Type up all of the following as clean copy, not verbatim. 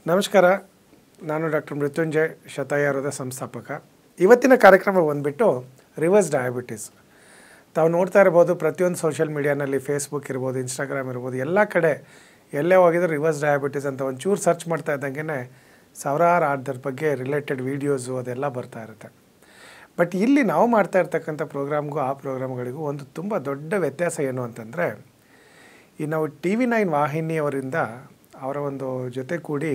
ನಮಸ್ಕಾರ. ನಾನು ಡಾಕ್ಟರ್ ಮೃತ್ಯುಂಜಯ್, ಶತಾಯರದ ಸಂಸ್ಥಾಪಕ. ಇವತ್ತಿನ ಕಾರ್ಯಕ್ರಮ ಬಂದುಬಿಟ್ಟು ರಿವರ್ಸ್ ಡಯಾಬಿಟಿಸ್. ತಾವು ನೋಡ್ತಾ ಇರ್ಬೋದು, ಪ್ರತಿಯೊಂದು ಸೋಷಿಯಲ್ ಮೀಡಿಯಾನಲ್ಲಿ ಫೇಸ್ಬುಕ್ ಇರ್ಬೋದು, ಇನ್ಸ್ಟಾಗ್ರಾಮ್ ಇರ್ಬೋದು, ಎಲ್ಲ ಕಡೆ ಎಲ್ಲೇ ಹೋಗಿದ್ರೆ ರಿವರ್ಸ್ ಡಯಾಬಿಟಿಸ್ ಅಂತ ಒಂಚೂರು ಸರ್ಚ್ ಮಾಡ್ತಾ ಇದ್ದಂಗೆ ಸಾವಿರಾರು ಅದ್ರ ಬಗ್ಗೆ ರಿಲೇಟೆಡ್ ವೀಡಿಯೋಸು ಅದೆಲ್ಲ ಬರ್ತಾ ಇರುತ್ತೆ. ಬಟ್ ಇಲ್ಲಿ ನಾವು ಮಾಡ್ತಾ ಇರ್ತಕ್ಕಂಥ ಪ್ರೋಗ್ರಾಮ್ಗೂ ಆ ಪ್ರೋಗ್ರಾಮ್ಗಳಿಗೂ ಒಂದು ತುಂಬ ದೊಡ್ಡ ವ್ಯತ್ಯಾಸ ಏನು ಅಂತಂದರೆ, ಈ ನಾವು TV9 ವಾಹಿನಿಯವರಿಂದ ಅವರ ಒಂದು ಜೊತೆ ಕೂಡಿ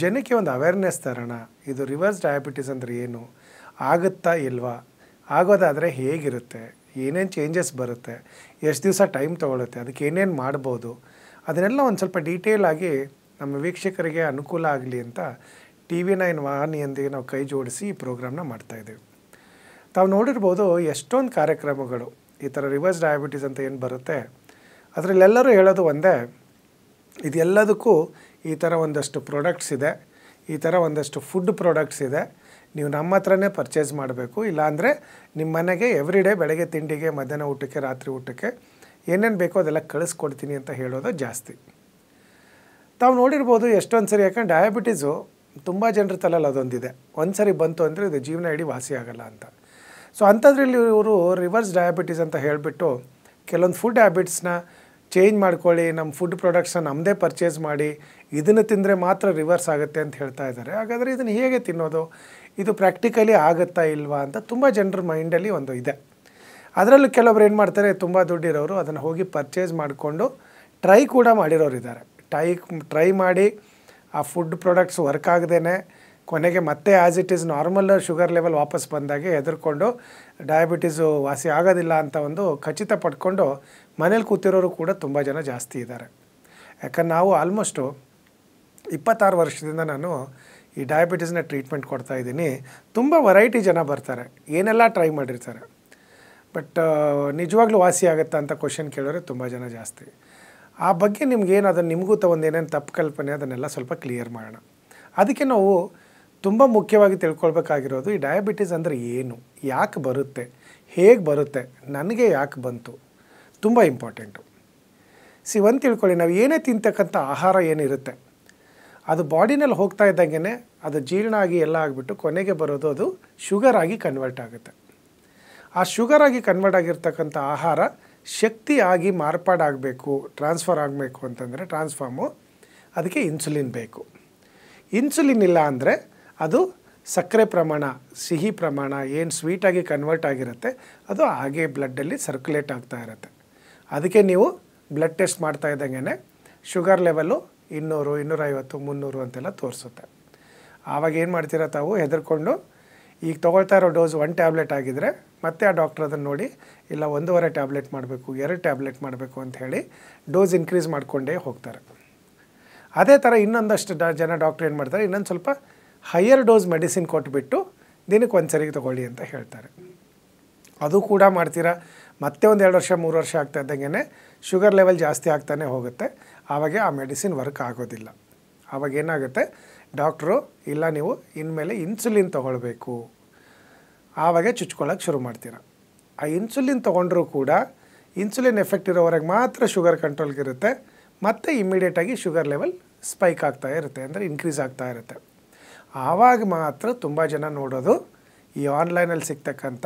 ಜನಕ್ಕೆ ಒಂದು ಅವೇರ್ನೆಸ್ ತರೋಣ. ಇದು ರಿವರ್ಸ್ ಡಯಾಬಿಟಿಸ್ ಅಂದರೆ ಏನು, ಆಗುತ್ತಾ ಇಲ್ವಾ, ಆಗೋದಾದರೆ ಹೇಗಿರುತ್ತೆ, ಏನೇನು ಚೇಂಜಸ್ ಬರುತ್ತೆ, ಎಷ್ಟು ದಿವಸ ಟೈಮ್ ತೊಗೊಳುತ್ತೆ, ಅದಕ್ಕೆ ಏನೇನು ಮಾಡ್ಬೋದು, ಅದನ್ನೆಲ್ಲ ಒಂದು ಸ್ವಲ್ಪ ಡೀಟೇಲ್ ಆಗಿ ನಮ್ಮ ವೀಕ್ಷಕರಿಗೆ ಅನುಕೂಲ ಆಗಲಿ ಅಂತ TV9 ವಾಹಿನಿಯೊಂದಿಗೆ ನಾವು ಕೈ ಜೋಡಿಸಿ ಈ ಪ್ರೋಗ್ರಾಮ್ನ ಮಾಡ್ತಾಯಿದ್ದೀವಿ. ತಾವು ನೋಡಿರ್ಬೋದು, ಎಷ್ಟೊಂದು ಕಾರ್ಯಕ್ರಮಗಳು ಈ ಥರ ರಿವರ್ಸ್ ಡಯಾಬಿಟಿಸ್ ಅಂತ ಏನು ಬರುತ್ತೆ ಅದರಲ್ಲೆಲ್ಲರೂ ಹೇಳೋದು ಒಂದೇ, ಇದೆಲ್ಲದಕ್ಕೂ ಈ ಥರ ಒಂದಷ್ಟು ಪ್ರಾಡಕ್ಟ್ಸ್ ಇದೆ, ಈ ಥರ ಒಂದಷ್ಟು ಫುಡ್ ಪ್ರಾಡಕ್ಟ್ಸ್ ಇದೆ, ನೀವು ನಮ್ಮ ಹತ್ರನೇ ಪರ್ಚೇಸ್ ಮಾಡಬೇಕು, ಇಲ್ಲಾಂದರೆ ನಿಮ್ಮ ಮನೆಗೆ ಎವ್ರಿ ಡೇ ಬೆಳಗ್ಗೆ ತಿಂಡಿಗೆ, ಮಧ್ಯಾಹ್ನ ಊಟಕ್ಕೆ, ರಾತ್ರಿ ಊಟಕ್ಕೆ ಏನೇನು ಬೇಕೋ ಅದೆಲ್ಲ ಕಳಿಸ್ಕೊಡ್ತೀನಿ ಅಂತ ಹೇಳೋದು ಜಾಸ್ತಿ. ತಾವು ನೋಡಿರ್ಬೋದು ಎಷ್ಟೊಂದು ಸರಿ, ಯಾಕಂದ್ರೆ ಡಯಾಬಿಟೀಸು ತುಂಬ ಜನರ ತಲೆಯಲ್ಲಿ ಅದೊಂದಿದೆ, ಒಂದು ಸರಿ ಬಂತು ಅಂದರೆ ಇದು ಜೀವನ ಇಡೀ ವಾಸಿ ಆಗೋಲ್ಲ ಅಂತ. ಸೊ ಅಂಥದ್ರಲ್ಲಿ ಇವರು ರಿವರ್ಸ್ ಡಯಾಬಿಟೀಸ್ ಅಂತ ಹೇಳಿಬಿಟ್ಟು ಕೆಲವೊಂದು ಫುಡ್ ಹ್ಯಾಬಿಟ್ಸ್ನ ಚೇಂಜ್ ಮಾಡ್ಕೊಳ್ಳಿ, ನಮ್ಮ ಫುಡ್ ಪ್ರಾಡಕ್ಟ್ಸ್ನ ನಮ್ಮದೇ ಪರ್ಚೇಸ್ ಮಾಡಿ, ಇದನ್ನು ತಿಂದರೆ ಮಾತ್ರ ರಿವರ್ಸ್ ಆಗುತ್ತೆ ಅಂತ ಹೇಳ್ತಾ ಇದ್ದಾರೆ. ಹಾಗಾದರೆ ಇದನ್ನು ಹೇಗೆ ತಿನ್ನೋದು, ಇದು ಪ್ರಾಕ್ಟಿಕಲಿ ಆಗುತ್ತಾ ಇಲ್ವಾ ಅಂತ ತುಂಬ ಜನರ ಮೈಂಡಲ್ಲಿ ಒಂದು ಇದೆ. ಅದರಲ್ಲೂ ಕೆಲವೊಬ್ರು ಏನು ಮಾಡ್ತಾರೆ, ತುಂಬ ದುಡ್ಡಿರೋರು ಅದನ್ನು ಹೋಗಿ ಪರ್ಚೇಸ್ ಮಾಡಿಕೊಂಡು ಟ್ರೈ ಕೂಡ ಮಾಡಿರೋರು ಇದ್ದಾರೆ. ಟ್ರೈ ಮಾಡಿ ಆ ಫುಡ್ ಪ್ರಾಡಕ್ಟ್ಸ್ ವರ್ಕ್ ಆಗದೇ ಕೊನೆಗೆ ಮತ್ತೆ as it is normal sugar level ವಾಪಸ್ ಬಂದಾಗೆ ಹೆದರ್ಕೊಂಡು ಡಯಾಬಿಟೀಸು ವಾಸಿ ಆಗೋದಿಲ್ಲ ಅಂತ ಒಂದು ಖಚಿತ ಪಡ್ಕೊಂಡು ಮನೇಲಿ ಕೂತಿರೋರು ಕೂಡ ತುಂಬ ಜನ ಜಾಸ್ತಿ ಇದ್ದಾರೆ. ಯಾಕಂದ್ರೆ ನಾವು ಆಲ್ಮೋಸ್ಟು 26 ವರ್ಷದಿಂದ ನಾನು ಈ ಡಯಾಬಿಟೀಸ್ನ ಟ್ರೀಟ್ಮೆಂಟ್ ಕೊಡ್ತಾಯಿದ್ದೀನಿ. ತುಂಬ ವೆರೈಟಿ ಜನ ಬರ್ತಾರೆ, ಏನೆಲ್ಲ ಟ್ರೈ ಮಾಡಿರ್ತಾರೆ, ಬಟ್ ನಿಜವಾಗ್ಲೂ ವಾಸಿ ಆಗುತ್ತಾ ಅಂತ ಕ್ವಶನ್ ಕೇಳೋರೆ ತುಂಬ ಜನ ಜಾಸ್ತಿ. ಆ ಬಗ್ಗೆ ನಿಮ್ಗೇನು ಅದನ್ನು ನಿಮಗೂ ಒಂದು ಏನೇನು ತಪ್ಪು ಕಲ್ಪನೆ ಅದನ್ನೆಲ್ಲ ಸ್ವಲ್ಪ ಕ್ಲಿಯರ್ ಮಾಡೋಣ. ಅದಕ್ಕೆ ನಾವು ತುಂಬ ಮುಖ್ಯವಾಗಿ ತಿಳ್ಕೊಳ್ಬೇಕಾಗಿರೋದು, ಈ ಡಯಾಬಿಟೀಸ್ ಅಂದರೆ ಏನು, ಯಾಕೆ ಬರುತ್ತೆ, ಹೇಗೆ ಬರುತ್ತೆ, ನನಗೆ ಯಾಕೆ ಬಂತು, ತುಂಬ ಇಂಪಾರ್ಟೆಂಟು. ಒಂದು ತಿಳ್ಕೊಳ್ಳಿ, ನಾವು ಏನೇ ತಿಂತಕ್ಕಂಥ ಆಹಾರ ಏನಿರುತ್ತೆ ಅದು ಬಾಡಿನಲ್ಲಿ ಹೋಗ್ತಾ ಇದ್ದಂಗೆ ಅದು ಜೀರ್ಣ ಆಗಿ ಎಲ್ಲ ಆಗಿಬಿಟ್ಟು ಕೊನೆಗೆ ಬರೋದು ಅದು ಶುಗರ್ ಆಗಿ ಕನ್ವರ್ಟ್ ಆಗುತ್ತೆ. ಆ ಶುಗರ್ ಆಗಿ ಕನ್ವರ್ಟ್ ಆಗಿರ್ತಕ್ಕಂಥ ಆಹಾರ ಶಕ್ತಿಯಾಗಿ ಮಾರ್ಪಾಡಾಗಬೇಕು, ಟ್ರಾನ್ಸ್ಫರ್ ಆಗಬೇಕು ಅಂತಂದರೆ ಟ್ರಾನ್ಸ್ಫಾರ್ಮು, ಅದಕ್ಕೆ ಇನ್ಸುಲಿನ್ ಬೇಕು. ಇನ್ಸುಲಿನ್ ಇಲ್ಲ ಅಂದರೆ ಅದು ಸಕ್ಕರೆ ಪ್ರಮಾಣ, ಸಿಹಿ ಪ್ರಮಾಣ ಏನು ಸ್ವೀಟಾಗಿ ಕನ್ವರ್ಟ್ ಆಗಿರುತ್ತೆ ಅದು ಹಾಗೆ ಬ್ಲಡ್ಡಲ್ಲಿ ಸರ್ಕ್ಯುಲೇಟ್ ಆಗ್ತಾ ಇರುತ್ತೆ. ಅದಕ್ಕೆ ನೀವು ಬ್ಲಡ್ ಟೆಸ್ಟ್ ಮಾಡ್ತಾ ಇದ್ದಂಗೆ ಶುಗರ್ ಲೆವೆಲ್ಲು 200, 250, 300 ಅಂತೆಲ್ಲ ತೋರಿಸುತ್ತೆ. ಆವಾಗ ಏನು ಮಾಡ್ತೀರಾ ತಾವು, ಹೆದರ್ಕೊಂಡು ಈಗ ತೊಗೊಳ್ತಾ ಇರೋ ಡೋಸ್ 1 ಟ್ಯಾಬ್ಲೆಟ್ ಆಗಿದ್ದರೆ ಮತ್ತೆ ಆ ಡಾಕ್ಟ್ರ್ ಅದನ್ನು ನೋಡಿ ಇಲ್ಲ 1.5 ಟ್ಯಾಬ್ಲೆಟ್ ಮಾಡಬೇಕು, 2 ಟ್ಯಾಬ್ಲೆಟ್ ಮಾಡಬೇಕು ಅಂತ ಹೇಳಿ ಡೋಸ್ ಇನ್ಕ್ರೀಸ್ ಮಾಡಿಕೊಂಡೇ ಹೋಗ್ತಾರೆ. ಅದೇ ಥರ ಇನ್ನೊಂದಷ್ಟು ಜನ ಡಾಕ್ಟ್ರ್ ಏನು ಮಾಡ್ತಾರೆ, ಇನ್ನೊಂದು ಸ್ವಲ್ಪ ಹೈಯರ್ ಡೋಸ್ ಮೆಡಿಸಿನ್ ಕೊಟ್ಬಿಟ್ಟು ದಿನಕ್ಕೆ ಒಂದು ಸರಿಗೆ ತೊಗೊಳ್ಳಿ ಅಂತ ಹೇಳ್ತಾರೆ. ಅದು ಕೂಡ ಮಾಡ್ತೀರಾ, ಮತ್ತೆ ಒಂದು 2 ವರ್ಷ 3 ವರ್ಷ ಆಗ್ತಾ ಇದ್ದಂಗೆ ಶುಗರ್ ಲೆವೆಲ್ ಜಾಸ್ತಿ ಆಗ್ತಾನೆ ಹೋಗುತ್ತೆ. ಆವಾಗ ಆ ಮೆಡಿಸಿನ್ ವರ್ಕ್ ಆಗೋದಿಲ್ಲ. ಆವಾಗ ಏನಾಗುತ್ತೆ, ಡಾಕ್ಟ್ರು ಇಲ್ಲ ನೀವು ಇನ್ಮೇಲೆ ಇನ್ಸುಲಿನ್ ತೊಗೊಳ್ಬೇಕು, ಆವಾಗ ಚುಚ್ಕೊಳ್ಳೋಕೆ ಶುರು ಮಾಡ್ತೀರ. ಆ ಇನ್ಸುಲಿನ್ ತೊಗೊಂಡ್ರೂ ಕೂಡ ಇನ್ಸುಲಿನ್ ಎಫೆಕ್ಟ್ ಇರೋವರೆಗೆ ಮಾತ್ರ ಶುಗರ್ ಕಂಟ್ರೋಲ್ಗಿರುತ್ತೆ, ಮತ್ತು ಇಮ್ಮಿಡಿಯೇಟಾಗಿ ಶುಗರ್ ಲೆವೆಲ್ ಸ್ಪೈಕ್ ಆಗ್ತಾ ಇರುತ್ತೆ, ಅಂದರೆ ಇನ್ಕ್ರೀಸ್ ಆಗ್ತಾ ಇರುತ್ತೆ. ಆವಾಗ ಮಾತ್ರ ತುಂಬ ಜನ ನೋಡೋದು ಈ ಆನ್ಲೈನಲ್ಲಿ ಸಿಗ್ತಕ್ಕಂಥ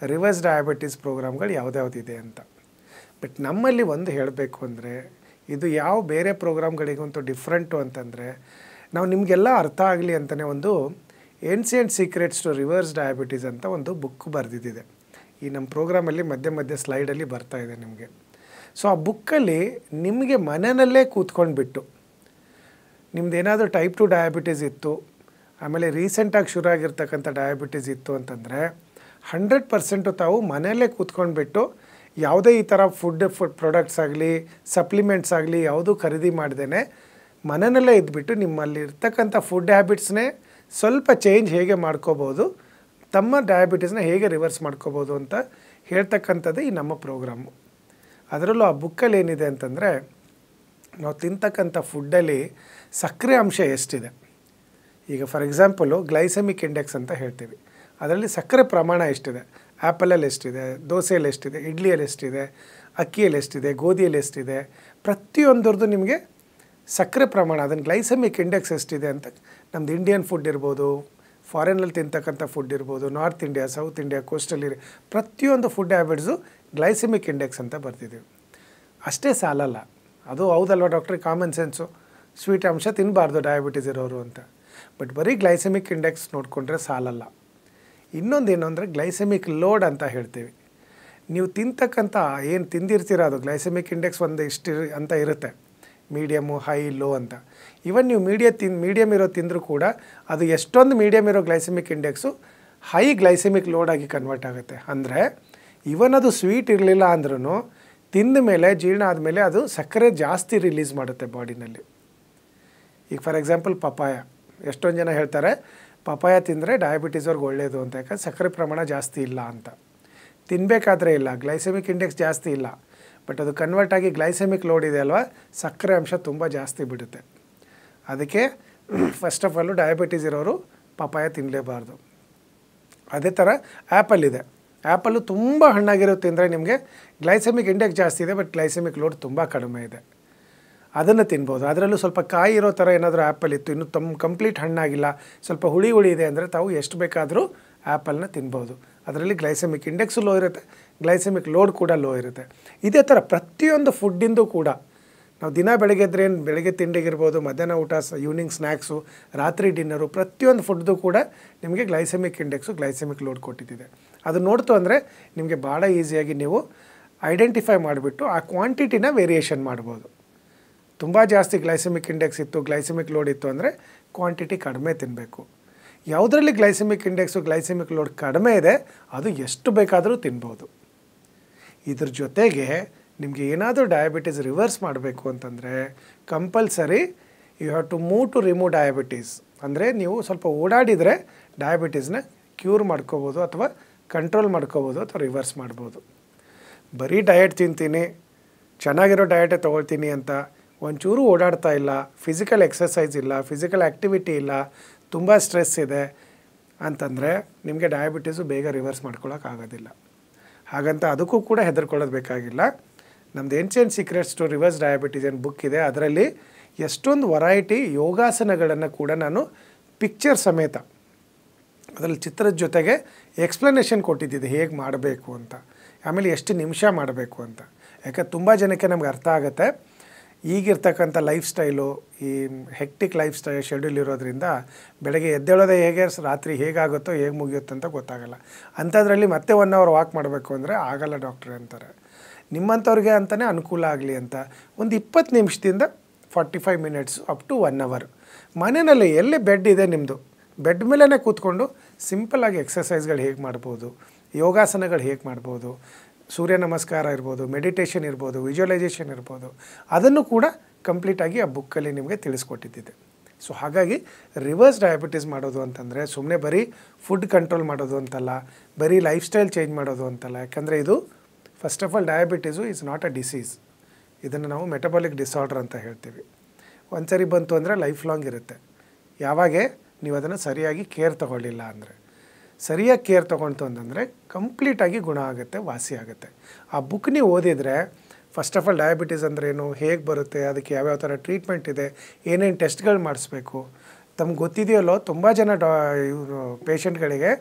ರಿವರ್ಸ್ ಡಯಾಬಿಟೀಸ್ ಪ್ರೋಗ್ರಾಮ್ಗಳು ಯಾವುದ್ಯಾವುದಿದೆ ಅಂತ. ಬಟ್ ನಮ್ಮಲ್ಲಿ ಒಂದು ಹೇಳಬೇಕು ಅಂದರೆ, ಇದು ಯಾವ ಬೇರೆ ಪ್ರೋಗ್ರಾಮ್ಗಳಿಗಂತೂ ಡಿಫ್ರೆಂಟು ಅಂತಂದರೆ, ನಾವು ನಿಮಗೆಲ್ಲ ಅರ್ಥ ಆಗಲಿ ಅಂತಲೇ ಒಂದು ancient secrets to reverse diabetes ಅಂತ ಒಂದು ಬುಕ್ ಬರೆದಿದ್ದಿದೆ. ಈ ನಮ್ಮ ಪ್ರೋಗ್ರಾಮಲ್ಲಿ ಮಧ್ಯೆ ಮಧ್ಯೆ ಸ್ಲೈಡಲ್ಲಿ ಬರ್ತಾ ಇದೆ ನಿಮಗೆ. ಸೊ ಆ ಬುಕ್ಕಲ್ಲಿ ನಿಮಗೆ ಮನೆಯಲ್ಲೇ ಕೂತ್ಕೊಂಡ್ಬಿಟ್ಟು ನಿಮ್ಮದೇನಾದರೂ ಟೈಪ್ 2 ಡಯಾಬಿಟೀಸ್ ಇತ್ತು, ಆಮೇಲೆ ರೀಸೆಂಟಾಗಿ ಶುರು ಆಗಿರ್ತಕ್ಕಂಥ ಡಯಾಬಿಟೀಸ್ ಇತ್ತು ಅಂತಂದರೆ 100% ತಾವು ಮನೆಯಲ್ಲೇ ಕೂತ್ಕೊಂಡ್ಬಿಟ್ಟು ಯಾವುದೇ ಈ ಥರ ಫುಡ್ ಪ್ರಾಡಕ್ಟ್ಸ್ ಆಗಲಿ ಸಪ್ಲಿಮೆಂಟ್ಸ್ ಆಗಲಿ ಯಾವುದೂ ಖರೀದಿ ಮಾಡ್ದೇ ಮನೆಯಲ್ಲೇ ಇದ್ಬಿಟ್ಟು ನಿಮ್ಮಲ್ಲಿ ಇರ್ತಕ್ಕಂಥ ಫುಡ್ ಹ್ಯಾಬಿಟ್ಸ್ನೇ ಸ್ವಲ್ಪ ಚೇಂಜ್ ಹೇಗೆ ಮಾಡ್ಕೋಬೋದು, ತಮ್ಮ ಡಯಾಬಿಟೀಸ್ನ ಹೇಗೆ ರಿವರ್ಸ್ ಮಾಡ್ಕೋಬೋದು ಅಂತ ಹೇಳ್ತಕ್ಕಂಥದ್ದು ಈ ನಮ್ಮ ಪ್ರೋಗ್ರಾಮು. ಅದರಲ್ಲೂ ಆ ಬುಕ್ಕಲ್ಲಿ ಏನಿದೆ ಅಂತಂದರೆ, ನಾವು ತಿಂತಕ್ಕಂಥ ಫುಡ್ಡಲ್ಲಿ ಸಕ್ಕರೆ ಅಂಶ ಎಷ್ಟಿದೆ, ಈಗ ಫಾರ್ ಎಕ್ಸಾಂಪಲು ಗ್ಲೈಸೆಮಿಕ್ ಇಂಡೆಕ್ಸ್ ಅಂತ ಹೇಳ್ತೀವಿ, ಅದರಲ್ಲಿ ಸಕ್ಕರೆ ಪ್ರಮಾಣ ಎಷ್ಟಿದೆ, ಆ್ಯಪಲಲ್ಲಿ ಎಷ್ಟಿದೆ, ದೋಸೆಯಲ್ಲಿ ಎಷ್ಟಿದೆ, ಇಡ್ಲಿಯಲ್ಲಿ ಎಷ್ಟಿದೆ, ಅಕ್ಕಿಯಲ್ಲಿ ಎಷ್ಟಿದೆ, ಗೋಧಿಯಲ್ಲಿ ಎಷ್ಟಿದೆ, ಪ್ರತಿಯೊಂದರದ್ದು ನಿಮಗೆ ಸಕ್ಕರೆ ಪ್ರಮಾಣ, ಅದನ್ನು ಗ್ಲೈಸೆಮಿಕ್ ಇಂಡೆಕ್ಸ್ ಎಷ್ಟಿದೆ ಅಂತ ನಮ್ದು ಇಂಡಿಯನ್ ಫುಡ್ ಇರ್ಬೋದು, ಫಾರಿನಲ್ಲಿ ತಿಂತಕ್ಕಂಥ ಫುಡ್ ಇರ್ಬೋದು, north India, south India, coastal area, ಪ್ರತಿಯೊಂದು ಫುಡ್ ಹ್ಯಾಬಿಟ್ಸು ಗ್ಲೈಸೆಮಿಕ್ ಇಂಡೆಕ್ಸ್ ಅಂತ ಬರ್ತಿದ್ದೀವಿ. ಅಷ್ಟೇ ಸಾಲಲ್ಲ, ಅದು ಹೌದಲ್ವ ಡಾಕ್ಟ್ರಿ, ಕಾಮನ್ ಸೆನ್ಸು, ಸ್ವೀಟ್ ಅಂಶ ತಿನ್ನಬಾರ್ದು ಡಯಾಬಿಟೀಸ್ ಇರೋರು ಅಂತ. ಬಟ್ ಬರೀ ಗ್ಲೈಸೆಮಿಕ್ ಇಂಡೆಕ್ಸ್ ನೋಡಿಕೊಂಡ್ರೆ ಸಾಲಲ್ಲ. ಇನ್ನೊಂದೇನು ಅಂದರೆ ಗ್ಲೈಸೆಮಿಕ್ ಲೋಡ್ ಅಂತ ಹೇಳ್ತೀವಿ. ನೀವು ತಿಂತಕ್ಕಂಥ ಏನು ತಿಂದಿರ್ತೀರ ಅದು ಗ್ಲೈಸೆಮಿಕ್ ಇಂಡೆಕ್ಸ್ ಒಂದು ಇಷ್ಟು ಅಂತ ಇರುತ್ತೆ, ಮೀಡಿಯಮು, ಹೈ, ಲೋ ಅಂತ. ಇವನ್ ನೀವು ಮೀಡಿಯಮ್ ಇರೋ ತಿಂದರೂ ಕೂಡ ಅದು ಎಷ್ಟೊಂದು ಮೀಡಿಯಮ್ ಇರೋ glycaemic index high glycaemic load ಆಗಿ ಕನ್ವರ್ಟ್ ಆಗುತ್ತೆ. ಅಂದರೆ ಇವನ್ ಅದು ಸ್ವೀಟ್ ಇರಲಿಲ್ಲ ಅಂದ್ರೂ ತಿಂದ ಮೇಲೆ, ಜೀರ್ಣ ಆದಮೇಲೆ ಅದು ಸಕ್ಕರೆ ಜಾಸ್ತಿ ರಿಲೀಸ್ ಮಾಡುತ್ತೆ ಬಾಡಿನಲ್ಲಿ. ಈಗ ಫಾರ್ ಎಕ್ಸಾಂಪಲ್ ಪಪಾಯ, ಎಷ್ಟೊಂದು ಜನ ಹೇಳ್ತಾರೆ ಪಪಾಯ ತಿಂದರೆ ಡಯಾಬಿಟೀಸವ್ರಿಗೆ ಒಳ್ಳೆಯದು ಅಂತ, ಯಾಕಂದ್ರೆ ಸಕ್ಕರೆ ಪ್ರಮಾಣ ಜಾಸ್ತಿ ಇಲ್ಲ ಅಂತ. ತಿನ್ನಬೇಕಾದ್ರೆ ಇಲ್ಲ, ಗ್ಲೈಸೆಮಿಕ್ ಇಂಡೆಕ್ಸ್ ಜಾಸ್ತಿ ಇಲ್ಲ, ಬಟ್ ಅದು ಕನ್ವರ್ಟ್ ಆಗಿ ಗ್ಲೈಸೆಮಿಕ್ ಲೋಡ್ ಇದೆ ಅಲ್ವಾ, ಸಕ್ಕರೆ ಅಂಶ ತುಂಬ ಜಾಸ್ತಿ ಬಿಡುತ್ತೆ. ಅದಕ್ಕೆ ಫಸ್ಟ್ ಆಫ್ ಆಲು ಡಯಾಬಿಟೀಸ್ ಇರೋರು ಪಪಾಯ ತಿನ್ನಲೇಬಾರ್ದು. ಅದೇ ಥರ ಆ್ಯಪಲ್ ಇದೆ, ಆ್ಯಪಲ್ಲು ತುಂಬ ಹಣ್ಣಾಗಿರೋ ತಿಂದರೆ ನಿಮಗೆ ಗ್ಲೈಸೆಮಿಕ್ ಇಂಡೆಕ್ಸ್ ಜಾಸ್ತಿ ಇದೆ, ಬಟ್ ಗ್ಲೈಸೆಮಿಕ್ ಲೋಡ್ ತುಂಬ ಕಡಿಮೆ ಇದೆ, ಅದನ್ನು ತಿನ್ಬೋದು. ಅದರಲ್ಲೂ ಸ್ವಲ್ಪ ಕಾಯಿ ಇರೋ ಥರ ಏನಾದರೂ ಆ್ಯಪಲ್ ಇತ್ತು, ಇನ್ನೂ ಕಂಪ್ಲೀಟ್ ಹಣ್ಣಾಗಿಲ್ಲ, ಸ್ವಲ್ಪ ಹುಳಿ ಇದೆ ಅಂದರೆ ತಾವು ಎಷ್ಟು ಬೇಕಾದರೂ ಆ್ಯಪಲ್ನ ತಿನ್ಬೋದು. ಅದರಲ್ಲಿ ಗ್ಲೈಸೆಮಿಕ್ ಇಂಡೆಕ್ಸು ಲೋ ಇರುತ್ತೆ, ಗ್ಲೈಸೆಮಿಕ್ ಲೋಡ್ ಕೂಡ ಲೋ ಇರುತ್ತೆ. ಇದೇ ಥರ ಪ್ರತಿಯೊಂದು ಫುಡ್ಡಿಂದು ಕೂಡ ನಾವು ದಿನ ಬೆಳಗ್ಗೆ ಎದ್ರೆ ಬೆಳಗ್ಗೆ ತಿಂಡಿಗಿರ್ಬೋದು, ಮಧ್ಯಾಹ್ನ ಊಟ, ಈವ್ನಿಂಗ್ ಸ್ನ್ಯಾಕ್ಸು, ರಾತ್ರಿ ಡಿನ್ನರು, ಪ್ರತಿಯೊಂದು ಫುಡ್ದು ಕೂಡ ನಿಮಗೆ ಗ್ಲೈಸೆಮಿಕ್ ಇಂಡೆಕ್ಸು, ಗ್ಲೈಸೆಮಿಕ್ ಲೋಡ್ ಕೊಟ್ಟಿದ್ದಿದೆ. ಅದು ನೋಡ್ತು ಅಂದರೆ ನಿಮಗೆ ಭಾಳ ಈಸಿಯಾಗಿ ನೀವು ಐಡೆಂಟಿಫೈ ಮಾಡಿಬಿಟ್ಟು ಆ ಕ್ವಾಂಟಿಟಿನ ವೇರಿಯೇಷನ್ ಮಾಡ್ಬೋದು. ತುಂಬ ಜಾಸ್ತಿ ಗ್ಲೈಸೆಮಿಕ್ ಇಂಡೆಕ್ಸ್ ಇತ್ತು, ಗ್ಲೈಸೆಮಿಕ್ ಲೋಡ್ ಇತ್ತು ಅಂದರೆ ಕ್ವಾಂಟಿಟಿ ಕಡಿಮೆ ತಿನ್ನಬೇಕು. ಯಾವುದರಲ್ಲಿ ಗ್ಲೈಸೆಮಿಕ್ ಇಂಡೆಕ್ಸು, ಗ್ಲೈಸೆಮಿಕ್ ಲೋಡ್ ಕಡಿಮೆ ಇದೆ ಅದು ಎಷ್ಟು ಬೇಕಾದರೂ ತಿನ್ಬೋದು. ಇದ್ರ ಜೊತೆಗೆ ನಿಮಗೆ ಏನಾದರೂ ಡಯಾಬಿಟೀಸ್ ರಿವರ್ಸ್ ಮಾಡಬೇಕು ಅಂತಂದರೆ compulsory you have to move to remove diabetes. ಅಂದರೆ ನೀವು ಸ್ವಲ್ಪ ಓಡಾಡಿದರೆ ಡಯಾಬಿಟೀಸ್ನ ಕ್ಯೂರ್ ಮಾಡ್ಕೋಬೋದು, ಅಥವಾ ಕಂಟ್ರೋಲ್ ಮಾಡ್ಕೋಬೋದು, ಅಥವಾ ರಿವರ್ಸ್ ಮಾಡ್ಬೋದು. ಬರೀ ಡಯಟ್ ತಿಂತೀನಿ, ಚೆನ್ನಾಗಿರೋ ಡಯಟೇ ತೊಗೊಳ್ತೀನಿ ಅಂತ ಒಂಚೂರು ಓಡಾಡ್ತಾ ಇಲ್ಲ, ಫಿಸಿಕಲ್ ಎಕ್ಸಸೈಸ್ ಇಲ್ಲ, ಫಿಸಿಕಲ್ ಆ್ಯಕ್ಟಿವಿಟಿ ಇಲ್ಲ, ತುಂಬ ಸ್ಟ್ರೆಸ್ ಇದೆ ಅಂತಂದರೆ ನಿಮಗೆ ಡಯಾಬಿಟೀಸು ಬೇಗ ರಿವರ್ಸ್ ಮಾಡ್ಕೊಳ್ಳೋಕ್ಕಾಗೋದಿಲ್ಲ. ಹಾಗಂತ ಅದಕ್ಕೂ ಕೂಡ ಹೆದರ್ಕೊಳ್ಳೋದು ಬೇಕಾಗಿಲ್ಲ. ನಮ್ಮದು ancient secrets to reverse diabetes ಏನು ಬುಕ್ ಇದೆ, ಅದರಲ್ಲಿ ಎಷ್ಟೊಂದು ವೆರೈಟಿ ಯೋಗಾಸನಗಳನ್ನು ಕೂಡ ನಾನು ಪಿಕ್ಚರ್ ಸಮೇತ, ಅದರಲ್ಲಿ ಚಿತ್ರದ ಜೊತೆಗೆ ಎಕ್ಸ್ಪ್ಲನೇಷನ್ ಕೊಟ್ಟಿದ್ದಿದೆ ಹೇಗೆ ಮಾಡಬೇಕು ಅಂತ, ಆಮೇಲೆ ಎಷ್ಟು ನಿಮಿಷ ಮಾಡಬೇಕು ಅಂತ. ಯಾಕೆ ತುಂಬ ಜನಕ್ಕೆ ನಮ್ಗೆ ಅರ್ಥ ಆಗುತ್ತೆ, ಈಗಿರ್ತಕ್ಕಂಥ ಲೈಫ್ ಸ್ಟೈಲು, ಈ ಹೆಕ್ಟಿಕ್ ಲೈಫ್ ಸ್ಟೈಲ್ ಶೆಡ್ಯೂಲ್ ಇರೋದ್ರಿಂದ ಬೆಳಗ್ಗೆ ಎದ್ದೇಳೋದೇ ಹೇಗೆ, ರಾತ್ರಿ ಹೇಗಾಗುತ್ತೋ ಹೇಗೆ ಮುಗಿಯುತ್ತೋ ಅಂತ ಗೊತ್ತಾಗಲ್ಲ. ಅಂಥದ್ರಲ್ಲಿ ಮತ್ತೆ 1 ಅವರ್ ವಾಕ್ ಮಾಡಬೇಕು ಅಂದರೆ ಆಗಲ್ಲ ಡಾಕ್ಟ್ರೆ ಅಂತಾರೆ. ನಿಮ್ಮಂಥವ್ರಿಗೆ ಅಂತಲೇ ಅನುಕೂಲ ಆಗಲಿ ಅಂತ ಒಂದು 20 ನಿಮಿಷದಿಂದ 45 ಮಿನಿಟ್ಸು ಅಪ್ ಟು 1 ಅವರ್ ಮನೆಯಲ್ಲಿ ಎಲ್ಲಿ ಬೆಡ್ ಇದೆ ನಿಮ್ಮದು, ಬೆಡ್ ಮೇಲೇ ಕೂತ್ಕೊಂಡು ಸಿಂಪಲ್ಲಾಗಿ ಎಕ್ಸಸೈಸ್ಗಳು ಹೇಗೆ ಮಾಡ್ಬೋದು, ಯೋಗಾಸನಗಳು ಹೇಗೆ ಮಾಡ್ಬೋದು, ಸೂರ್ಯ ನಮಸ್ಕಾರ ಇರ್ಬೋದು, ಮೆಡಿಟೇಷನ್ ಇರ್ಬೋದು, ವಿಜುವಲೈಸೇಷನ್ ಇರ್ಬೋದು, ಅದನ್ನು ಕೂಡ ಕಂಪ್ಲೀಟಾಗಿ ಆ ಬುಕ್ಕಲ್ಲಿ ನಿಮಗೆ ತಿಳಿಸ್ಕೊಟ್ಟಿದ್ದಿದೆ. ಸೊ ಹಾಗಾಗಿ ರಿವರ್ಸ್ ಡಯಾಬಿಟೀಸ್ ಮಾಡೋದು ಅಂತಂದರೆ ಸುಮ್ಮನೆ ಬರೀ ಫುಡ್ ಕಂಟ್ರೋಲ್ ಮಾಡೋದು ಅಂತಲ್ಲ, ಬರೀ ಲೈಫ್ ಸ್ಟೈಲ್ ಚೇಂಜ್ ಮಾಡೋದು ಅಂತಲ್ಲ. ಯಾಕಂದರೆ ಇದು first of all diabetes is not a disease, ಇದನ್ನು ನಾವು ಮೆಟಬಾಲಿಕ್ ಡಿಸಾರ್ಡರ್ ಅಂತ ಹೇಳ್ತೀವಿ. ಒಂದು ಸರಿ ಬಂತು ಅಂದರೆ ಲೈಫ್ ಲಾಂಗ್ ಇರುತ್ತೆ, ಯಾವಾಗ ನೀವು ಅದನ್ನು ಸರಿಯಾಗಿ ಕೇರ್ ತೊಗೊಳ್ಳಿಲ್ಲ ಅಂದರೆ. ಸರಿಯಾಗಿ ಕೇರ್ ತೊಗೊಳ್ತು ಅಂತಂದರೆ ಕಂಪ್ಲೀಟಾಗಿ ಗುಣ ಆಗುತ್ತೆ, ವಾಸಿ ಆಗುತ್ತೆ. ಆ ಬುಕ್ ನೀವು ಓದಿದರೆ ಫಸ್ಟ್ ಆಫ್ ಆಲ್ ಡಯಾಬಿಟೀಸ್ ಅಂದ್ರೇನು, ಹೇಗೆ ಬರುತ್ತೆ, ಅದಕ್ಕೆ ಯಾವ್ಯಾವ ಥರ ಟ್ರೀಟ್ಮೆಂಟ್ ಇದೆ, ಏನೇನು ಟೆಸ್ಟ್ಗಳು ಮಾಡಿಸ್ಬೇಕು, ತಮ್ಗೆ ಗೊತ್ತಿದೆಯಲ್ಲೋ ತುಂಬ ಜನ ಪೇಷಂಟ್ಗಳಿಗೆ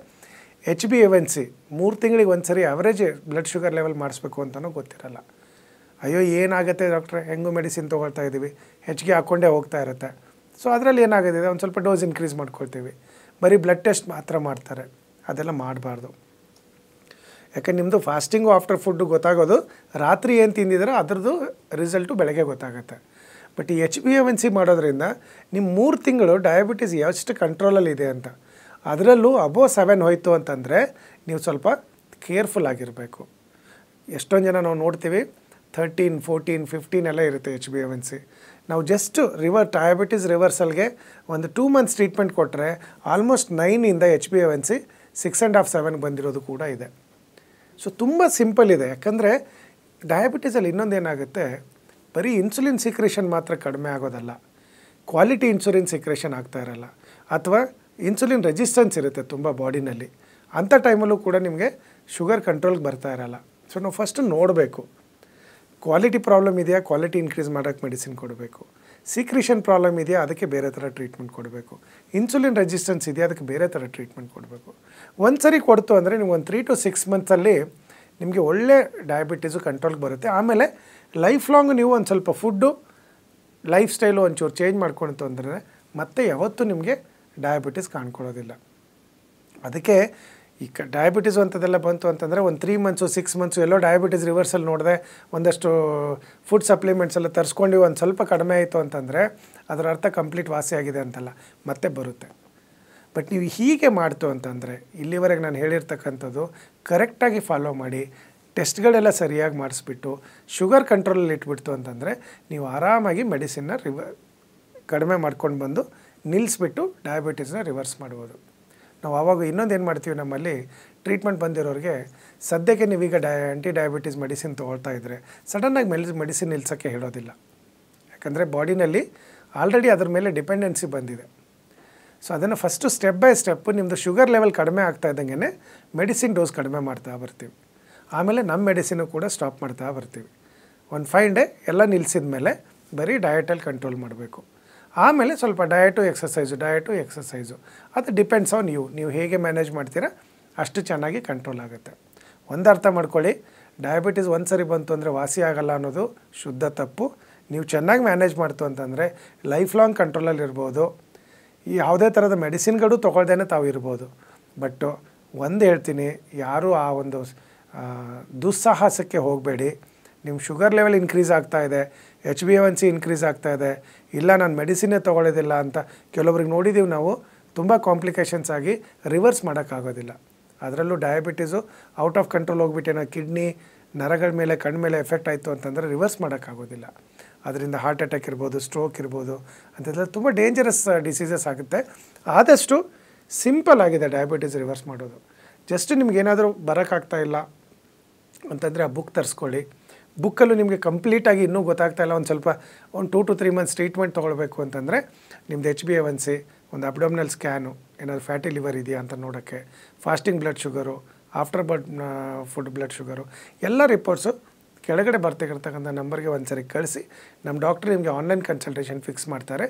HbA1c 3 ತಿಂಗಳಿಗೆ ಒಂದು ಸರಿ ಅವರೇಜ್ ಬ್ಲಡ್ ಶುಗರ್ ಲೆವೆಲ್ ಮಾಡಿಸ್ಬೇಕು ಅಂತಲೂ ಗೊತ್ತಿರಲ್ಲ. ಅಯ್ಯೋ ಏನಾಗುತ್ತೆ ಡಾಕ್ಟ್ರೆ, ಹೆಂಗೂ ಮೆಡಿಸಿನ್ ತೊಗೊಳ್ತಾ ಇದ್ದೀವಿ, ಹೆಚ್ಚಿಗೆ ಹಾಕ್ಕೊಂಡೇ ಹೋಗ್ತಾ ಇರುತ್ತೆ. ಸೊ ಅದರಲ್ಲಿ ಏನಾಗಿದೆ, ಒಂದು ಸ್ವಲ್ಪ ಡೋಸ್ ಇನ್ಕ್ರೀಸ್ ಮಾಡ್ಕೊಳ್ತೀವಿ, ಬರೀ ಬ್ಲಡ್ ಟೆಸ್ಟ್ ಮಾತ್ರ ಮಾಡ್ತಾರೆ. ಅದೆಲ್ಲ ಮಾಡಬಾರ್ದು. ಯಾಕೆ ನಿಮ್ಮದು ಫಾಸ್ಟಿಂಗು ಆಫ್ಟರ್ ಫುಡ್ಡು ಗೊತ್ತಾಗೋದು ರಾತ್ರಿ ಏನು ತಿಂದಿದ್ರೆ ಅದರದ್ದು ರಿಸಲ್ಟು ಬೆಳಗ್ಗೆ ಗೊತ್ತಾಗುತ್ತೆ. ಬಟ್ ಈ HbA1c ಮಾಡೋದ್ರಿಂದ ನಿಮ್ಮ 3 ತಿಂಗಳು ಡಯಾಬಿಟೀಸ್ ಎಷ್ಟು ಕಂಟ್ರೋಲಲ್ಲಿದೆ ಅಂತ, ಅದರಲ್ಲೂ ಅಬೋವ್ 7 ಹೋಯಿತು ಅಂತಂದರೆ ನೀವು ಸ್ವಲ್ಪ ಕೇರ್ಫುಲ್ ಆಗಿರಬೇಕು. ಎಷ್ಟೊಂದು ಜನ ನಾವು ನೋಡ್ತೀವಿ 13, 14, 15 ಎಲ್ಲ ಇರುತ್ತೆ HbA1c. ನಾವು ಜಸ್ಟ್ ಡಯಾಬಿಟೀಸ್ ರಿವರ್ಸಲ್ಗೆ ಒಂದು 2 ಮಂತ್ಸ್ ಟ್ರೀಟ್ಮೆಂಟ್ ಕೊಟ್ಟರೆ ಆಲ್ಮೋಸ್ಟ್ 9ಇಂದ HbA1c 6.5, 7 ಬಂದಿರೋದು ಕೂಡ ಇದೆ. ಸೊ ತುಂಬ ಸಿಂಪಲ್ ಇದೆ. ಯಾಕಂದರೆ ಡಯಾಬಿಟೀಸಲ್ಲಿ ಇನ್ನೊಂದೇನಾಗುತ್ತೆ, ಬರೀ ಇನ್ಸುಲಿನ್ ಸಿಕ್ರೇಷನ್ ಮಾತ್ರ ಕಡಿಮೆ ಆಗೋದಲ್ಲ, ಕ್ವಾಲಿಟಿ ಇನ್ಸುಲಿನ್ ಸಿಕ್ರೇಷನ್ ಆಗ್ತಾ ಇರಲ್ಲ, ಅಥವಾ ಇನ್ಸುಲಿನ್ ರೆಸಿಸ್ಟೆನ್ಸ್ ಇರುತ್ತೆ ತುಂಬ ಬಾಡಿನಲ್ಲಿ. ಅಂಥ ಟೈಮಲ್ಲೂ ಕೂಡ ನಿಮಗೆ ಶುಗರ್ ಕಂಟ್ರೋಲ್ಗೆ ಬರ್ತಾ ಇರಲ್ಲ. ಸೊ ನಾವು ಫಸ್ಟ್ ನೋಡಬೇಕು ಕ್ವಾಲಿಟಿ ಪ್ರಾಬ್ಲಮ್ ಇದೆಯಾ, ಕ್ವಾಲಿಟಿ ಇನ್ಕ್ರೀಸ್ ಮಾಡೋಕ್ಕೆ ಮೆಡಿಸಿನ್ ಕೊಡಬೇಕು. ಸೀಕ್ರಿಷನ್ ಪ್ರಾಬ್ಲಮ್ ಇದೆಯಾ ಅದಕ್ಕೆ ಬೇರೆ ಥರ ಟ್ರೀಟ್ಮೆಂಟ್ ಕೊಡಬೇಕು. ಇನ್ಸುಲಿನ್ ರೆಸಿಸ್ಟೆನ್ಸ್ ಇದೆಯಾ ಅದಕ್ಕೆ ಬೇರೆ ಥರ ಟ್ರೀಟ್ಮೆಂಟ್ ಕೊಡಬೇಕು. ಒಂದು ಸರಿ ಕೊಡ್ತು ಅಂದರೆ ನೀವು ಒಂದು 3 to 6 ಮಂತ್ಸಲ್ಲಿ ನಿಮಗೆ ಒಳ್ಳೆ ಡಯಾಬಿಟೀಸು ಕಂಟ್ರೋಲ್ಗೆ ಬರುತ್ತೆ. ಆಮೇಲೆ ಲೈಫ್ ಲಾಂಗ್ ನೀವು ಒಂದು ಸ್ವಲ್ಪ ಫುಡ್ಡು ಲೈಫ್ ಸ್ಟೈಲು ಒಂಚೂರು ಚೇಂಜ್ ಮಾಡ್ಕೊಳ್ತು ಅಂದರೆ ಮತ್ತೆ ಯಾವತ್ತೂ ನಿಮಗೆ ಡಯಾಬಿಟೀಸ್ ಕಾಣ್ಕೊಳ್ಳೋದಿಲ್ಲ. ಅದಕ್ಕೆ ಈ ಡಯಾಬಿಟೀಸು ಅಂಥದ್ದೆಲ್ಲ ಬಂತು ಅಂತಂದರೆ ಒಂದು 3 months 6 months ಎಲ್ಲೋ ಡಯಾಬಿಟೀಸ್ ರಿವರ್ಸಲ್ಲಿ ನೋಡಿದೆ ಒಂದಷ್ಟು ಫುಡ್ ಸಪ್ಲಿಮೆಂಟ್ಸ್ ಎಲ್ಲ ತರಿಸ್ಕೊಂಡು ಒಂದು ಸ್ವಲ್ಪ ಕಡಿಮೆ ಆಯಿತು ಅಂತಂದರೆ ಅದರ ಅರ್ಥ ಕಂಪ್ಲೀಟ್ ವಾಸಿ ಆಗಿದೆ ಅಂತಲ್ಲ, ಮತ್ತೆ ಬರುತ್ತೆ. ಬಟ್ ನೀವು ಹೀಗೆ ಮಾಡ್ತು ಅಂತಂದರೆ ಇಲ್ಲಿವರೆಗೆ ನಾನು ಹೇಳಿರ್ತಕ್ಕಂಥದ್ದು ಕರೆಕ್ಟಾಗಿ ಫಾಲೋ ಮಾಡಿ ಟೆಸ್ಟ್ಗಳೆಲ್ಲ ಸರಿಯಾಗಿ ಮಾಡಿಸ್ಬಿಟ್ಟು ಶುಗರ್ ಕಂಟ್ರೋಲಲ್ಲಿ ಇಟ್ಬಿಡ್ತು ಅಂತಂದರೆ ನೀವು ಆರಾಮಾಗಿ ಮೆಡಿಸಿನ್ನ ಕಡಿಮೆ ಮಾಡ್ಕೊಂಡು ಬಂದು ನಿಲ್ಲಿಸ್ಬಿಟ್ಟು ಡಯಾಬಿಟೀಸ್ನ ರಿವರ್ಸ್ ಮಾಡ್ಬೋದು. ನಾವು ಆವಾಗ ಇನ್ನೊಂದು ಏನು ಮಾಡ್ತೀವಿ, ನಮ್ಮಲ್ಲಿ ಟ್ರೀಟ್ಮೆಂಟ್ ಬಂದಿರೋರಿಗೆ ಸದ್ಯಕ್ಕೆ ನೀವೀಗ ಆ್ಯಂಟಿ ಡಯಾಬಿಟೀಸ್ ಮೆಡಿಸಿನ್ ತೊಗೊಳ್ತಾ ಇದ್ದರೆ ಸಡನ್ನಾಗಿ ಮೆಡಿಸಿನ್ ನಿಲ್ಸೋಕ್ಕೆ ಹೇಳೋದಿಲ್ಲ. ಯಾಕಂದರೆ ಬಾಡಿನಲ್ಲಿ ಆಲ್ರೆಡಿ ಅದ್ರ ಮೇಲೆ ಡಿಪೆಂಡೆನ್ಸಿ ಬಂದಿದೆ. ಸೊ ಅದನ್ನು ಫಸ್ಟು ಸ್ಟೆಪ್ ಬೈ ಸ್ಟೆಪ್ಪು ನಿಮ್ಮದು ಶುಗರ್ ಲೆವೆಲ್ ಕಡಿಮೆ ಆಗ್ತಾ ಇದ್ದಂಗೆ ಮೆಡಿಸಿನ್ ಡೋಸ್ ಕಡಿಮೆ ಮಾಡ್ತಾ ಬರ್ತೀವಿ. ಆಮೇಲೆ ನಮ್ಮ ಮೆಡಿಸಿನು ಕೂಡ ಸ್ಟಾಪ್ ಮಾಡ್ತಾ ಬರ್ತೀವಿ. ಒಂದು 5 ಡೇ ಎಲ್ಲ ನಿಲ್ಲಿಸಿದ ಮೇಲೆ ಬರೀ ಡಯಟಲ್ಲಿ ಕಂಟ್ರೋಲ್ ಮಾಡಬೇಕು. ಆಮೇಲೆ ಸ್ವಲ್ಪ ಡಯಟು ಎಕ್ಸಸೈಸು ಅದು ಡಿಪೆಂಡ್ಸ್ ಆನ್ ನೀವು ಹೇಗೆ ಮ್ಯಾನೇಜ್ ಮಾಡ್ತೀರಾ ಅಷ್ಟು ಚೆನ್ನಾಗಿ ಕಂಟ್ರೋಲ್ ಆಗುತ್ತೆ. ಒಂದು ಅರ್ಥ ಮಾಡ್ಕೊಳ್ಳಿ, ಡಯಾಬಿಟೀಸ್ ಒಂದು ಸರಿ ಬಂತು ಅಂದರೆ ವಾಸಿ ಆಗಲ್ಲ ಅನ್ನೋದು ಶುದ್ಧ ತಪ್ಪು. ನೀವು ಚೆನ್ನಾಗಿ ಮ್ಯಾನೇಜ್ ಮಾಡ್ತು ಅಂತಂದರೆ ಲೈಫ್ ಲಾಂಗ್ ಕಂಟ್ರೋಲಲ್ಲಿ ಇರ್ಬೋದು. ಈ ಯಾವುದೇ ಥರದ ಮೆಡಿಸಿನ್ಗಳು ತೊಗೊಳ್ದೇನೆ ತಾವು ಇರ್ಬೋದು. ಬಟ್ ಒಂದು ಹೇಳ್ತೀನಿ, ಯಾರೂ ಆ ಒಂದು ದುಸ್ಸಾಹಸಕ್ಕೆ ಹೋಗಬೇಡಿ. ನಿಮ್ಮ ಶುಗರ್ ಲೆವೆಲ್ ಇನ್ಕ್ರೀಸ್ ಆಗ್ತಾಯಿದೆ, HbA1c ಇನ್ಕ್ರೀಸ್ ಆಗ್ತಾಯಿದೆ, ಇಲ್ಲ ನಾನು ಮೆಡಿಸಿನ್ನೇ ತೊಗೊಳ್ಳೋದಿಲ್ಲ ಅಂತ ಕೆಲವೊಬ್ರಿಗೆ ನೋಡಿದ್ದೀವಿ ನಾವು. ತುಂಬ ಕಾಂಪ್ಲಿಕೇಶನ್ಸ್ ಆಗಿ ರಿವರ್ಸ್ ಮಾಡೋಕ್ಕಾಗೋದಿಲ್ಲ. ಅದರಲ್ಲೂ ಡಯಾಬಿಟೀಸು ಔಟ್ ಆಫ್ ಕಂಟ್ರೋಲ್ ಹೋಗ್ಬಿಟ್ಟೇನೋ ಕಿಡ್ನಿ ನರಗಳ ಮೇಲೆ ಕಣ್ಣು ಮೇಲೆ ಎಫೆಕ್ಟ್ ಆಯಿತು ಅಂತಂದರೆ ರಿವರ್ಸ್ ಮಾಡೋಕ್ಕಾಗೋದಿಲ್ಲ. ಅದರಿಂದ ಹಾರ್ಟ್ ಅಟ್ಯಾಕ್ ಇರ್ಬೋದು, ಸ್ಟ್ರೋಕ್ ಇರ್ಬೋದು ಅಂತೆಲ್ಲ ತುಂಬ ಡೇಂಜರಸ್ ಡಿಸೀಸಸ್ ಆಗುತ್ತೆ. ಆದಷ್ಟು ಸಿಂಪಲ್ ಆಗಿದೆ ಡಯಾಬಿಟೀಸ್ ರಿವರ್ಸ್ ಮಾಡೋದು. ಜಸ್ಟ್ ನಿಮಗೇನಾದರೂ ಬರೋಕ್ಕಾಗ್ತಾ ಇಲ್ಲ ಅಂತಂದರೆ ಆ ಬುಕ್ ತರಿಸ್ಕೊಳ್ಳಿ. ಬುಕ್ಕಲ್ಲೂ ನಿಮಗೆ ಕಂಪ್ಲೀಟಾಗಿ ಇನ್ನೂ ಗೊತ್ತಾಗ್ತಾ ಇಲ್ಲ, ಒಂದು 2 to 3 months ಟ್ರೀಟ್ಮೆಂಟ್ ತೊಗೊಳ್ಬೇಕು ಅಂತಂದರೆ ನಿಮ್ಮದು HbA1c, ಒಂದು ಅಬ್ಡೋಮಿನಲ್ ಸ್ಕ್ಯಾನು, ಏನಾದರೂ ಫ್ಯಾಟಿ ಲಿವರ್ ಇದೆಯಾ ಅಂತ ನೋಡೋಕ್ಕೆ, fasting blood sugar, after food blood sugar ಎಲ್ಲ ರಿಪೋರ್ಟ್ಸು ಕೆಳಗಡೆ ಬರ್ತಿರ್ತಕ್ಕಂಥ ನಂಬರ್ಗೆ ಒಂದು ಸರಿ ಕಳಿಸಿ ನಮ್ಮ ಡಾಕ್ಟ್ರು ನಿಮಗೆ ಆನ್ಲೈನ್ ಕನ್ಸಲ್ಟೇಷನ್ ಫಿಕ್ಸ್ ಮಾಡ್ತಾರೆ.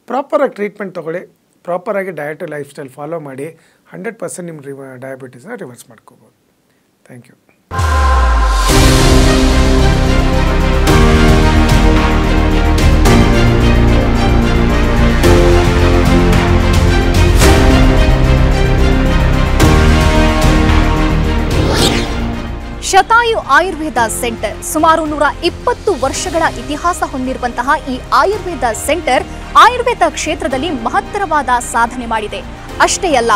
ಪ್ರಾಪರಾಗಿ ಟ್ರೀಟ್ಮೆಂಟ್ ತೊಗೊಳ್ಳಿ, ಪ್ರಾಪರಾಗಿ ಡಯಟ್ ಲೈಫ್ ಸ್ಟೈಲ್ ಫಾಲೋ ಮಾಡಿ 100% ನಿಮ್ಮ ಡಯಾಬಿಟೀಸ್ನ ರಿವರ್ಸ್ ಮಾಡ್ಕೋಬೋದು. Thank you. Shatayu Ayurveda centre ಸುಮಾರು 120 ವರ್ಷಗಳ ಇತಿಹಾಸ ಹೊಂದಿರುವಂತಹ ಈ ಆಯುರ್ವೇದ ಸೆಂಟರ್ ಆಯುರ್ವೇದ ಕ್ಷೇತ್ರದಲ್ಲಿ ಮಹತ್ತರವಾದ ಸಾಧನೆ ಮಾಡಿದೆ. ಅಷ್ಟೇ ಅಲ್ಲ,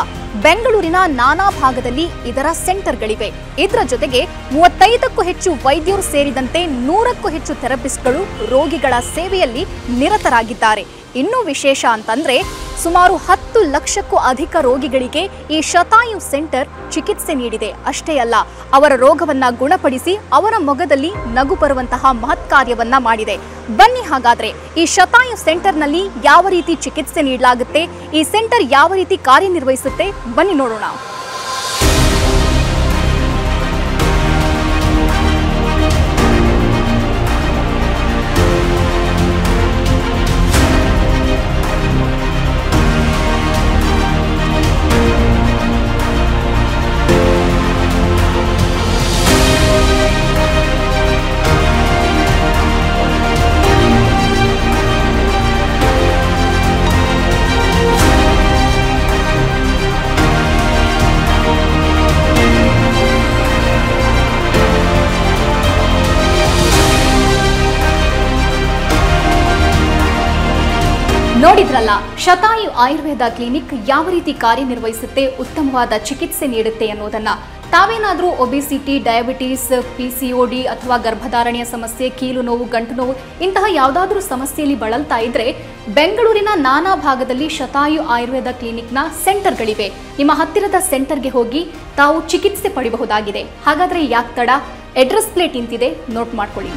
ಬೆಂಗಳೂರಿನ ನಾನಾ ಭಾಗದಲ್ಲಿ ಇದರ ಸೆಂಟರ್ಗಳಿವೆ. ಇದರ ಜೊತೆಗೆ 35ಕ್ಕೂ ಹೆಚ್ಚು ವೈದ್ಯರು ಸೇರಿದಂತೆ 100ಕ್ಕೂ ಹೆಚ್ಚು ಥೆರಪಿಸ್ಟ್ಗಳು ರೋಗಿಗಳ ಸೇವೆಯಲ್ಲಿ ನಿರತರಾಗಿದ್ದಾರೆ. ಇನ್ನೂ ವಿಶೇಷ ಅಂತಂದ್ರೆ ಸುಮಾರು 10 ಲಕ್ಷಕ್ಕೂ ಅಧಿಕ ರೋಗಿಗಳಿಗೆ ಈ ಶತಾಯು ಸೆಂಟರ್ ಚಿಕಿತ್ಸೆ ನೀಡಿದೆ. ಅಷ್ಟೇ ಅಲ್ಲ, ಅವರ ರೋಗವನ್ನ ಗುಣಪಡಿಸಿ ಅವರ ಮೊಗದಲ್ಲಿ ನಗು ಬರುವಂತಹ ಮಹತ್ ಕಾರ್ಯವನ್ನ ಮಾಡಿದೆ. ಬನ್ನಿ ಹಾಗಾದ್ರೆ ಈ ಶತಾಯು ಸೆಂಟರ್ನಲ್ಲಿ ಯಾವ ರೀತಿ ಚಿಕಿತ್ಸೆ ನೀಡಲಾಗುತ್ತೆ, ಈ ಸೆಂಟರ್ ಯಾವ ರೀತಿ ಕಾರ್ಯನಿರ್ವಹಿಸುತ್ತೆ, ಬನ್ನಿ ನೋಡೋಣ. ನೋಡಿದ್ರಲ್ಲ, ಶತಾಯು ಆಯುರ್ವೇದ ಕ್ಲಿನಿಕ್ ಯಾವ ರೀತಿ ಕಾರ್ಯನಿರ್ವಹಿಸುತ್ತೆ, ಉತ್ತಮವಾದ ಚಿಕಿತ್ಸೆ ನೀಡುತ್ತೆ ಅನ್ನೋದನ್ನ. ತಾವೇನಾದರೂ ಒಬಿಸಿಟಿ, ಡಯಾಬಿಟೀಸ್, PCOD ಅಥವಾ ಗರ್ಭಧಾರಣೆಯ ಸಮಸ್ಯೆ, ಕೀಲು ನೋವು, ಗಂಟು ನೋವು ಇಂತಹ ಯಾವುದಾದ್ರೂ ಸಮಸ್ಯೆಯಲ್ಲಿ ಬಳಲ್ತಾ ಇದ್ರೆ ಬೆಂಗಳೂರಿನ ನಾನಾ ಭಾಗದಲ್ಲಿ ಶತಾಯು ಆಯುರ್ವೇದ ಕ್ಲಿನಿಕ್ನ ಸೆಂಟರ್ಗಳಿವೆ. ನಿಮ್ಮ ಹತ್ತಿರದ ಸೆಂಟರ್ಗೆ ಹೋಗಿ ತಾವು ಚಿಕಿತ್ಸೆ ಪಡೆಯಬಹುದಾಗಿದೆ. ಹಾಗಾದ್ರೆ ಯಾಕೆ ತಡ? ಅಡ್ರೆಸ್ ಪ್ಲೇಟ್ ಇಂತಿದೆ, ನೋಟ್ ಮಾಡ್ಕೊಳ್ಳಿ.